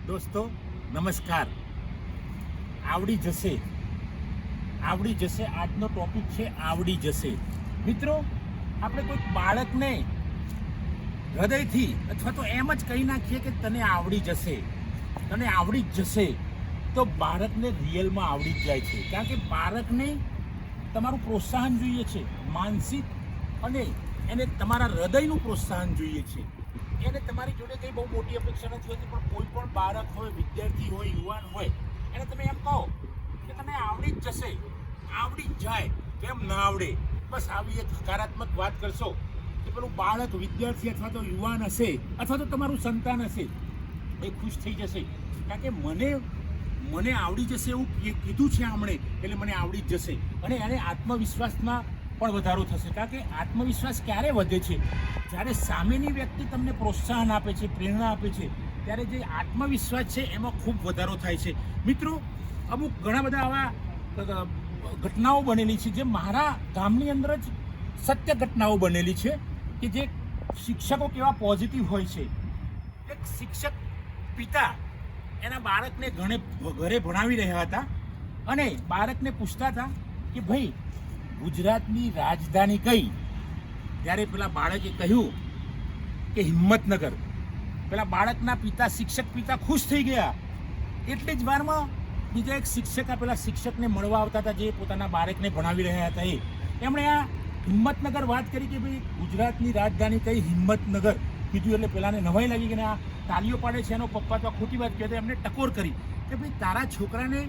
દોસ્તો નમસ્કાર. આવડી જશે આજનો ટોપિક છે આવડી જશે. મિત્રો, આપણે કોઈ બાળકને હૃદયથી અથવા તો એમ જ કહી નાખીએ કે તને આવડી જશે તો બાળકને રિયલમાં આવડી જ જાય છે. કારણ કે બાળકને તમારું પ્રોત્સાહન જોઈએ છે, માનસિક અને એને તમારા હૃદયનું પ્રોત્સાહન જોઈએ છે. એને તમારી જોડે કંઈ બહુ મોટી અપેક્ષા નથી હોતી, પણ કોઈ પણ બાળક હોય, વિદ્યાર્થી હોય, યુવાન હોય, એને તમે એમ કહો કે તને આવડી જ જશે, આવડી જ જાય, કેમ ના આવડે, બસ આવી એક હકારાત્મક વાત કરશો કે પેલું બાળક, વિદ્યાર્થી અથવા તો યુવાન હશે અથવા તો તમારું સંતાન હશે, એ ખુશ થઈ જશે. કારણ કે મને આવડી જશે એવું કીધું છે આમણે, એટલે મને આવડી જ જશે. અને એને આત્મવિશ્વાસમાં પણ વધારો થશે. કારણ કે આત્મવિશ્વાસ ક્યારે વધે છે? જ્યારે સામેની વ્યક્તિ તમને પ્રોત્સાહન આપે છે, પ્રેરણા આપે છે, ત્યારે જે આત્મવિશ્વાસ છે એમાં ખૂબ વધારો થાય છે. મિત્રો, અમુક ઘણા બધા આવા ઘટનાઓ બનેલી છે જે મારા ગામની અંદર જ સત્ય ઘટનાઓ બનેલી છે કે જે શિક્ષકો કેવા પોઝિટિવ હોય છે. એક શિક્ષક પિતા એના બાળકને ઘરે ભણાવી રહ્યા હતા અને બાળકને પૂછતા હતા કે ભાઈ, ગુજરાતની રાજધાની કઈ? ત્યારે પેલા બાળકે કહ્યું કે હિંમતનગર. પેલા બાળકના પિતા, શિક્ષક પિતા ખુશ થઈ ગયા. એટલી જ વારમાં બીજા એક શિક્ષક પેલા શિક્ષકને મળવા આવતા હતા જે પોતાના બાળકને ભણાવી રહ્યા હતા. એમણે આ હિંમતનગર વાત કરી કે ભાઈ, ગુજરાતની રાજધાની કઈ? હિંમતનગર કીધું એટલે પેલાને નવાઈ લાગી કે આ તાલીઓ પાડે છે, એનો પપ્પા તો ખોટી વાત કહેતો. એમને ટકોર કરી કે ભાઈ, તારા છોકરાને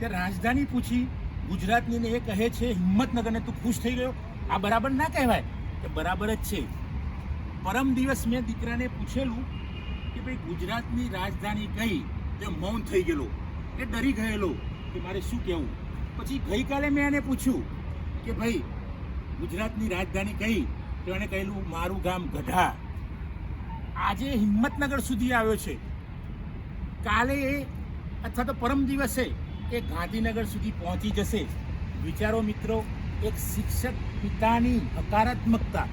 તે રાજધાની પૂછી ગુજરાતની ને એ કહે છે હિંમતનગરને, તું ખુશ થઈ ગયો? આ બરાબર ના કહેવાય. કે બરાબર જ છે. પરમ દિવસ મેં દીકરાને પૂછેલું કે ભાઈ, ગુજરાતની રાજધાની કઈ? તે મૌન થઈ ગયેલો, એ ડરી ગયેલો કે મારે શું કહેવું. પછી ગઈકાલે મેં એને પૂછ્યું કે ભાઈ, ગુજરાતની રાજધાની કઈ? તો એને કહેલું મારું ગામ ગઢા. આજે હિંમતનગર સુધી આવ્યો છે. કાલે અથવા તો પરમ દિવસે એ ગાંધીનગર સુધી પહોંચી જશે. વિચારો મિત્રો, એક શિક્ષક પિતાની હકારાત્મકતા,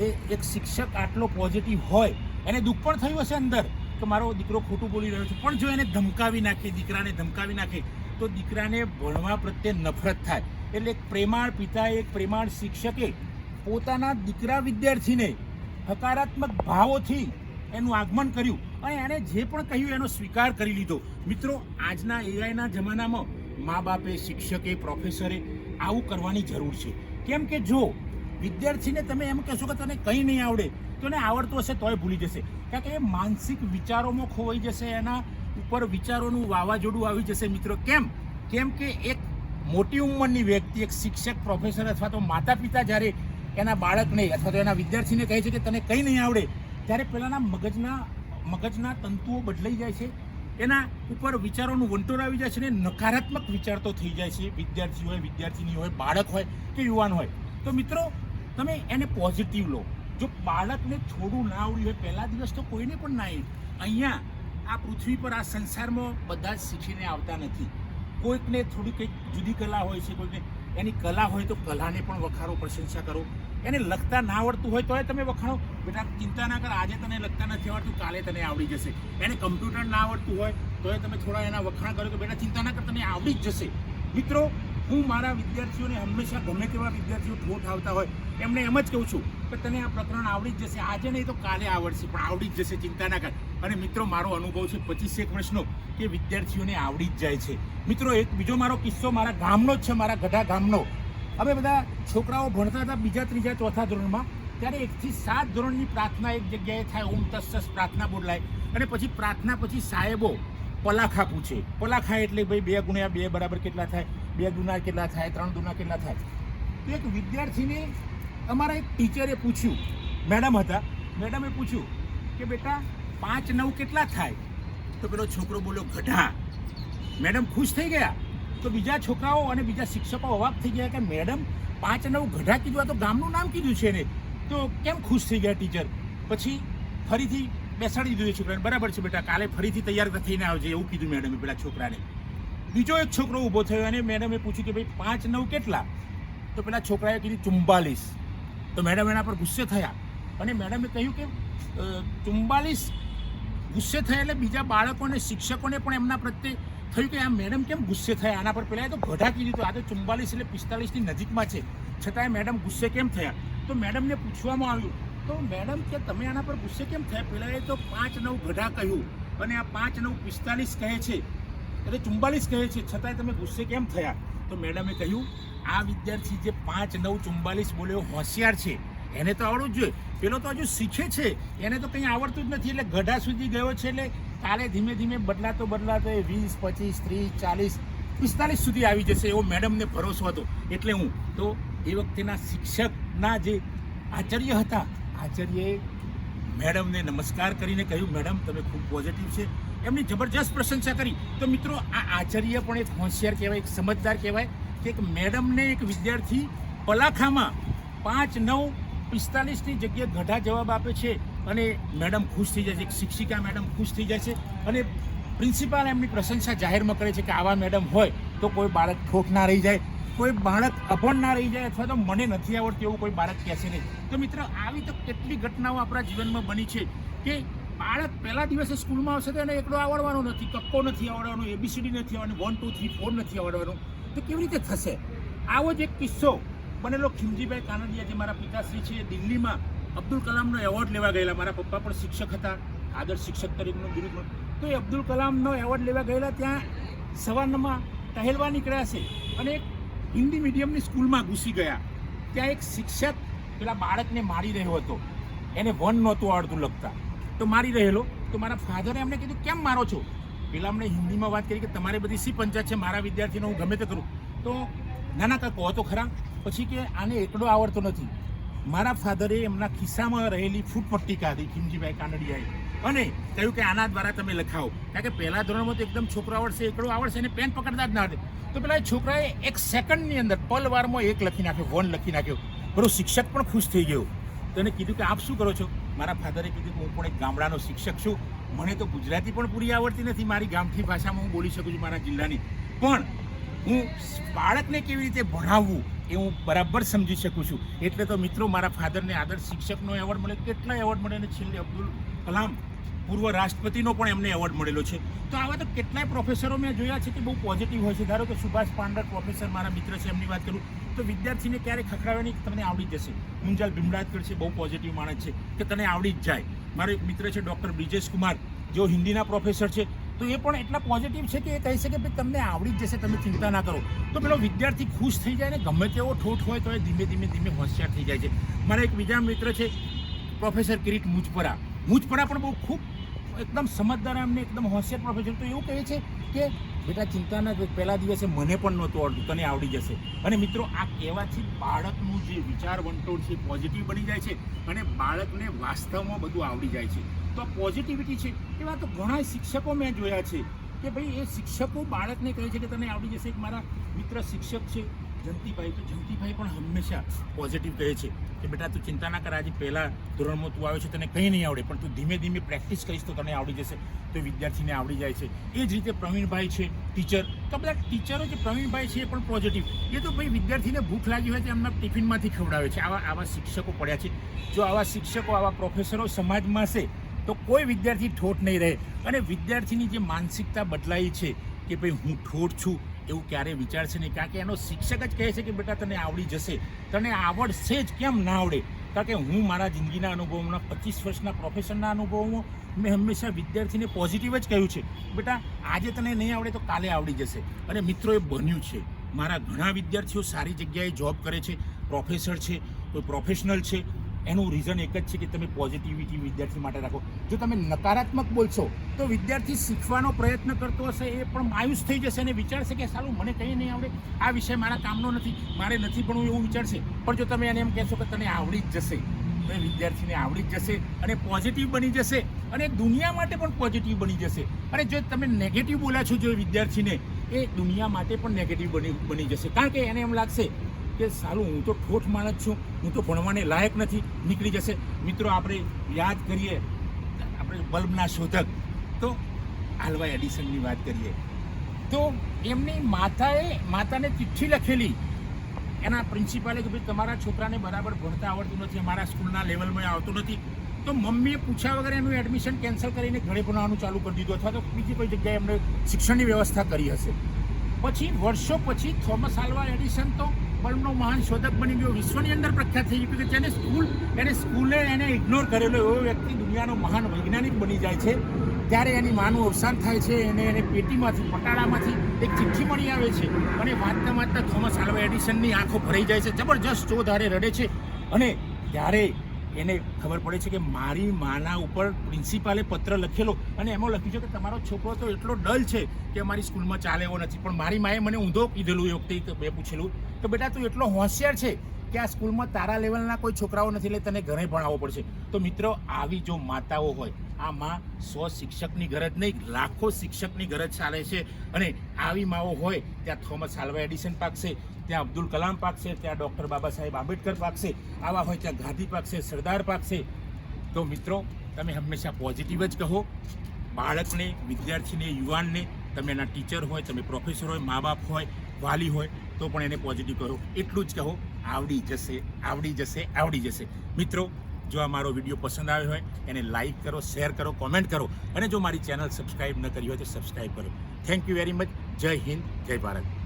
એ એક શિક્ષક આટલો પોઝિટિવ હોય, એને દુઃખ પણ થયું હશે અંદર કે મારો દીકરો ખોટું બોલી રહ્યો છે, પણ જો એને ધમકાવી નાખે, દીકરાને ધમકાવી નાખે, તો દીકરાને ભણવા પ્રત્યે નફરત થાય. એટલે એક પ્રેમાળ પિતાએ, એક પ્રેમાળ શિક્ષકે પોતાના દીકરા વિદ્યાર્થીને હકારાત્મક ભાવોથી એનું આગમન કર્યું અને એને જે પણ કહ્યું એનો સ્વીકાર કરી લીધો. મિત્રો, આજના એઆઈના જમાનામાં મા બાપે, શિક્ષકે, પ્રોફેસરે આવું કરવાની જરૂર છે. કેમ કે જો વિદ્યાર્થીને તમે એમ કહેશો કે તને કંઈ નહીં આવડે, તો એને આવડતું હશે તોય ભૂલી જશે. કારણ કે એ માનસિક વિચારોમાં ખોવાઈ જશે, એના ઉપર વિચારોનું વાવાઝોડું આવી જશે. મિત્રો, કેમ કે એક મોટી ઉંમરની વ્યક્તિ, એક શિક્ષક, પ્રોફેસર અથવા તો માતા પિતા જ્યારે એના બાળકને અથવા તો એના વિદ્યાર્થીને કહે છે કે તને કંઈ નહીં આવડે, ત્યારે પહેલાંના મગજના તંતુઓ બદલાઈ જાય છે, એના ઉપર વિચારોનું વંટોળ આવી જાય છે અને નકારાત્મક વિચાર તો થઈ જાય છે. વિદ્યાર્થી હોય, વિદ્યાર્થીની હોય, બાળક હોય કે યુવાન હોય. તો મિત્રો, તમે એને પોઝિટિવ લો. જો બાળકને થોડું ના આવડ્યું હોય, પહેલા દિવસ તો કોઈને પણ ના આવે. અહીંયા આ પૃથ્વી પર, આ સંસારમાં બધા જ શીખીને આવતા નથી. કોઈકને થોડી કંઈક જુદી કલા હોય છે, કોઈકને એની કલા હોય તો કલાને પણ વખાણો, પ્રશંસા કરો. એને લખતા ના આવડતું હોય તોય તમે વખાણો, બેટા ચિંતા ના કર, આજે તને લખતા નથી આવડતું, કાલે તને આવડી જશે. એને કમ્પ્યુટર ના આવડતું હોય તોય તમે થોડા એના વખાણ કરો કે બેટા ચિંતા ના કર, તને આવડી જ જશે. મિત્રો, હું મારા વિદ્યાર્થીઓને હંમેશા, ગમે તેવા વિદ્યાર્થીઓ ઠોઠ આવતા હોય, એમને એમ જ કહું છું કે તને આ પ્રકરણ આવડી જ જશે. આજે નહીં તો કાલે આવડશે, પણ આવડી જ જશે, ચિંતા ના કર. અને મિત્રો, મારો અનુભવ છે 25 વર્ષનો કે વિદ્યાર્થીઓને આવડી જ જાય છે. મિત્રો, એક બીજો મારો કિસ્સો મારા ગામનો જ છે, મારા ગઢા ગામનો. અમે બધા છોકરાઓ ભણતા હતા બીજા, ત્રીજા, ચોથા ધોરણમાં. ત્યારે 1 થી 7 ધોરણની પ્રાર્થના એક જગ્યાએ થાય, ઓમ તસ્સ પ્રાર્થના બોલાય. અને પછી પ્રાર્થના પછી સાહેબો પલાખા પૂછે. પલાખા એટલે ભાઈ 2 ગુણ્યા 2 બરાબર કેટલા થાય, 2 દુના કેટલા થાય, 3 દુના કેટલા થાય. તો એક વિદ્યાર્થીને અમારા એક ટીચરે પૂછ્યું, મેડમ હતા, મેડમે પૂછ્યું કે બેટા 5 9 કેટલા થાય? તો પેલો છોકરો બોલ્યો ગઢા. મેડમ ખુશ થઈ ગયા. તો બીજા છોકરાઓ અને બીજા શિક્ષકો અવાક થઈ ગયા કે મેડમ 5 9 ગઢા કીધું, આ તો ગામનું નામ કીધું છે ને, તો કેમ ખુશ થઈ ગયા ટીચર? પછી ફરીથી બેસાડી દીધું એ છોકરાને. બરાબર છે બેટા, કાલે ફરીથી તૈયાર થઈને આવજે, એવું કીધું મેડમે પેલા છોકરાને. બીજો એક છોકરો ઊભો થયો અને મેડમે પૂછ્યું કે ભાઈ 5 9 કેટલા? તો પેલા છોકરાએ કીધું 44. તો મેડમ એના પર ગુસ્સે થયા અને મેડમે કહ્યું કે 44 ગુસ્સે થયા એટલે બીજા બાળકોને શિક્ષકોને પણ એમના પ્રત્યે થયું કે આ મેડમ કેમ ગુસ્સે થયા આના પર. પહેલાં તો ગઢા કીધું હતું, આ તો 44 એટલે 45ની નજીકમાં છે, છતાંય મેડમ ગુસ્સે કેમ થયા. તો મેડમને પૂછવામાં આવ્યું, તો મેડમ કે તમે આના પર ગુસ્સે કેમ થયા? પહેલાં એ તો 5-9 ગઢા કહ્યું અને આ 5-9 45 કહે છે, એટલે 44 કહે છે, છતાંય તમે ગુસ્સે કેમ થયા? તો મેડમે કહ્યું, આ વિદ્યાર્થી જે 5-9 44 બોલ્યો હોશિયાર છે, એને તો આવડવું જ જોઈએ. પેલો તો હજુ શીખે છે, એને તો કંઈ આવડતું જ નથી, એટલે ગઢા સુધી ગયો છે. એટલે કાલે ધીમે ધીમે બદલાતો 20, 25, 30, 40, 45 સુધી આવી જશે એવો મેડમને ભરોસો હતો. એટલે હું તો એ વખતેના શિક્ષકના જે આચાર્ય હતા, આચાર્યએ મેડમને નમસ્કાર કરીને કહ્યું, મેડમ તમે ખૂબ પોઝિટિવ છે, એમની જબરજસ્ત પ્રશંસા કરી. તો મિત્રો આ આચાર્ય પણ એક હોશિયાર કહેવાય, એક સમજદાર કહેવાય કે એક મેડમને એક વિદ્યાર્થી પલાખામાં 5-9 45ની જગ્યાએ ગઢા જવાબ આપે છે અને મેડમ ખુશ થઈ જાય છે, એક શિક્ષિકા મેડમ ખુશ થઈ જાય છે અને પ્રિન્સિપાલ એમની પ્રશંસા જાહેરમાં કરે છે કે આવા મેડમ હોય તો કોઈ બાળક ઠોઠ ના રહી જાય, કોઈ બાળક અભણ ના રહી જાય, અથવા તો મને નથી આવડતું એવું કોઈ બાળક કહેશે નહીં. તો મિત્ર આવી તો કેટલી ઘટનાઓ આપણા જીવનમાં બની છે કે બાળક પહેલા દિવસે સ્કૂલમાં આવશે તો એને એકડો આવડવાનો નથી, કક્કો નથી આવડવાનો, ABCD નથી આવડવાનું, 1 2 3 4 નથી આવડવાનું, તો કેવી રીતે થશે? આવો જ એક કિસ્સો બનેલો ખીમજીભાઈ કાનડિયા, જે મારા પિતાશ્રી છે, દિલ્હીમાં અબ્દુલ કલામનો એવોર્ડ લેવા ગયેલા. મારા પપ્પા પણ શિક્ષક હતા, આદર્શ શિક્ષક તરીકેનું બિરુદ. તો એ અબ્દુલ કલામનો એવોર્ડ લેવા ગયેલા, ત્યાં સવારમાં ટહેલવા નીકળ્યા છે અને એક હિન્દી મીડિયમની સ્કૂલમાં ઘૂસી ગયા. ત્યાં એક શિક્ષક પેલા બાળકને મારી રહ્યો હતો, એને 1 નહોતું આવડતું લખતા, તો મારી રહેલો. તો મારા ફાધરે એમને કીધું, કેમ મારો છો? પેલા અમને હિન્દીમાં વાત કરી કે તમારે બધી શી પંચાયત છે, મારા વિદ્યાર્થીનો હું ગમે તે કરું. તો નાના કાકા કહો તો ખરા. પછી કે આને એકડો આવડતો નથી. મારા ફાધરે એમના ખિસ્સામાં રહેલી ફૂટપટ્ટી કાઢી ખીમજીભાઈ કાનડિયાએ અને કહ્યું કે આના દ્વારા તમે લખાવો. કારણ કે પહેલા ધોરણમાં તો એકદમ છોકરો આવડશે, એકડો આવડશે, અને પેન પકડતા જ ના આવડે. તો પેલા છોકરાએ 1 સેકન્ડની અંદર પલવારમાં 1 લખી નાખ્યો, 1 લખી નાખ્યો. બરો શિક્ષક પણ ખુશ થઈ ગયો. તો એને કીધું કે આપ શું કરો છો? મારા ફાધરે કીધું કે હું પણ એક ગામડાનો શિક્ષક છું, મને તો ગુજરાતી પણ પૂરી આવડતી નથી, મારી ગામઠી ભાષામાં હું બોલી શકું છું, મારા જિલ્લાની, પણ હું બાળકને કેવી રીતે ભણાવવું એ હું બરાબર સમજી શકું છું. એટલે તો મિત્રો મારા ફાધરને આદર્શ શિક્ષકનો એવોર્ડ મળે, કેટલા એવોર્ડ મળે, અને છેલ્લે અબ્દુલ કલામ પૂર્વ રાષ્ટ્રપતિનો પણ એમને એવોર્ડ મળેલો છે. તો આવા તો કેટલાય પ્રોફેસરો મેં જોયા છે કે બહુ પોઝિટિવ હોય છે. ધારો કે સુભાષ પાંડર પ્રોફેસર મારા મિત્ર છે, એમની વાત કરું તો વિદ્યાર્થીને ક્યારે ખખડાવે નહીં કે તમને આવડી જશે. મુંજાલ ભીમરાજકર છે, બહુ પોઝિટિવ માણસ છે કે તને આવડી જ જાય. મારો એક મિત્ર છે ડૉક્ટર બ્રિજેશ કુમાર, જેઓ હિન્દીના પ્રોફેસર છે, તો એ પણ એટલા પોઝિટિવ છે કે એ કહી શકે કે તમને આવડી જ જશે, તમે ચિંતા ના કરો. તો પેલો વિદ્યાર્થી ખુશ થઈ જાય ને, ગમે તેવો ઠોઠ હોય તો એ ધીમે ધીમે હોશિયાર થઈ જાય છે. મારા એક બીજા મિત્ર છે પ્રોફેસર કિરીટ મુજપરા પણ બહુ ખૂબ એકદમ સમજદાર, એમને એકદમ હોશિયાર પ્રોફેસર. તો એવું કહે છે કે બેટા ચિંતા ના કર, પહેલા દિવસે મને પણ નહોતું આવડતું, તને આવડી જશે. અને મિત્રો આ કહેવાથી બાળકનું જે વિચાર વંટોળ છે પોઝિટિવ બની જાય છે અને બાળકને વાસ્તવમાં બધું આવડી જાય છે. તો આ પોઝિટિવિટી છે. એવા તો ઘણા શિક્ષકો મેં જોયા છે કે ભાઈ એ શિક્ષકો બાળકને કહે છે કે તને આવડી જશે. એક મારા મિત્ર શિક્ષક છે જંતીભાઈ, તો જંતીભાઈ પણ હંમેશા પોઝિટિવ કહે છે કે બેટા તું ચિંતા ના કર, આજે પહેલા ધોરણમાં તું આવ્યો છે, તને કંઈ નહીં આવડે, પણ તું ધીમે ધીમે પ્રેક્ટિસ કરીશ તો તને આવડી જશે. તો વિદ્યાર્થીને આવડી જાય છે. એ જ રીતે પ્રવીણભાઈ છે ટીચર, તો બધા ટીચરો જે પ્રવીણભાઈ છે એ પણ પોઝિટિવ. એ તો ભાઈ વિદ્યાર્થીને ભૂખ લાગી હોય તો એમના ટિફિનમાંથી ખવડાવે છે. આવા શિક્ષકો પડ્યા છે. જો આવા શિક્ષકો, આવા પ્રોફેસરો સમાજમાં હશે તો કોઈ વિદ્યાર્થી ઠોઠ નહીં રહે. અને વિદ્યાર્થીની જે માનસિકતા બદલાઈ છે કે ભાઈ હું ઠોઠ છું એવું ક્યારેય વિચારશે નહીં. કારણ કે એનો શિક્ષક જ કહે છે કે બેટા તને આવડી જશે, તને આવડશે જ, કેમ ના આવડે? કારણ કે હું મારા જિંદગીના અનુભવોના 25 વર્ષના પ્રોફેશનના અનુભવોમાં મેં હંમેશા વિદ્યાર્થીને પોઝિટિવ જ કહ્યું છે, બેટા આજે તને નહીં આવડે તો કાલે આવડી જશે. અને મિત્રો એ બન્યું છે. મારા ઘણા વિદ્યાર્થીઓ સારી જગ્યાએ જોબ કરે છે, પ્રોફેસર છે, કોઈ પ્રોફેશનલ છે. એનું રીઝન એક જ છે કે તમે પોઝિટિવિટી વિદ્યાર્થી માટે રાખો. જો તમે નકારાત્મક બોલશો તો વિદ્યાર્થી શીખવાનો પ્રયત્ન કરતો હશે, એ પણ માયુસ થઈ જશે અને વિચારશે કે સાલું મને કંઈ નહીં આવડે, આ વિષય મારા કામનો નથી, મારે નથી ભણવું, એવું વિચારશે. પણ જો તમે એને એમ કહેશો કે તને આવડી જ જશે, તો એ વિદ્યાર્થીને આવડી જ જશે અને પોઝિટિવ બની જશે અને દુનિયા માટે પણ પોઝિટિવ બની જશે. અને જો તમે નેગેટિવ બોલ્યા છો જો વિદ્યાર્થીને, એ દુનિયા માટે પણ નેગેટિવ બની જશે. કારણ કે એને એમ લાગશે કે સારું હું તો ઠોઠ માણસ છું, હું તો ભણવાને લાયક નથી, નીકળી જશે. મિત્રો આપણે યાદ કરીએ, આપણે બલ્બના શોધક તો આલ્વા એડિસનની વાત કરીએ તો એમની માતાને ચિઠ્ઠી લખેલી એના પ્રિન્સિપાલે કે ભાઈ તમારા છોકરાને બરાબર ભણતા આવડતું નથી, અમારા સ્કૂલના લેવલમાં આવતું નથી, તો મમ્મીએ પૂછ્યા વગર એનું એડમિશન કેન્સલ કરીને ઘરે ભણાવવાનું ચાલુ કરી દીધું અથવા તો બીજી કોઈ જગ્યાએ એમણે શિક્ષણની વ્યવસ્થા કરી હશે. પછી વર્ષો પછી થોમસ આલ્વા એડિસન તો બલ્બનો મહાન શોધક બની ગયો, વિશ્વની અંદર પ્રખ્યાત થઈ ગયું કે જેને સ્કૂલે એને ઇગ્નોર કરેલો એવો વ્યક્તિ દુનિયાનો મહાન વૈજ્ઞાનિક બની જાય છે. ત્યારે એની માનું અવસાન થાય છે, એને પેટીમાંથી પટાળામાંથી એક ચિઠ્ઠી મળી આવે છે અને વાંચતા વાંચતા થોમસ આલ્વા એડિસનની આંખો ભરાઈ જાય છે, જબરજસ્ત ચોધારે રડે છે. અને ત્યારે એને ખબર પડે છે કે મારી માના ઉપર પ્રિન્સિપાલે પત્ર લખેલો અને એમાં લખ્યું છે કે તમારો છોકરો તો એટલો ડલ છે કે અમારી સ્કૂલમાં ચાલે એવો નથી. પણ મારી માએ મને ઊંધો કીધેલું એ વખતે મેં પૂછેલું કે બેટા તું એટલો હોશિયાર છે કે આ સ્કૂલમાં તારા લેવલના કોઈ છોકરાઓ નથી એટલે તને ઘરે ભણાવવો પડશે. તો મિત્રો, આવી જો માતાઓ હોય, આ માં 100 શિક્ષકની ગરજ નહીં, લાખો શિક્ષકની ગરજ ચાલે છે. અને આવી માઓ હોય ત્યાં થોમસ આલ્વા એડિસન પાકશે, ત્યાં અબ્દુલ કલામ પાકશે, ત્યાં ડૉક્ટર બાબા સાહેબ આંબેડકર પાકશે, આવા હોય ત્યાં ગાંધી પાકશે, સરદાર પાકશે. તો મિત્રો, તમે હંમેશા પોઝિટિવ જ કહો. બાળકને, વિદ્યાર્થીને, યુવાનને, તમે એના ટીચર હોય, તમે પ્રોફેસર હોય, મા બાપ હોય, વાલી હોય, તો પણ એને પોઝિટિવ કહો. એટલું જ કહો, આવડી જશે, આવડી જશે, આવડી જશે. મિત્રો, જો આ મારો વિડીયો પસંદ આવ્યો હોય એને લાઈક કરો, શેર કરો, કોમેન્ટ કરો અને જો મારી ચેનલ સબસ્ક્રાઈબ ન કરી હોય તો સબસ્ક્રાઈબ કરો. Thank you very much. જય હિન્દ, જય ભારત.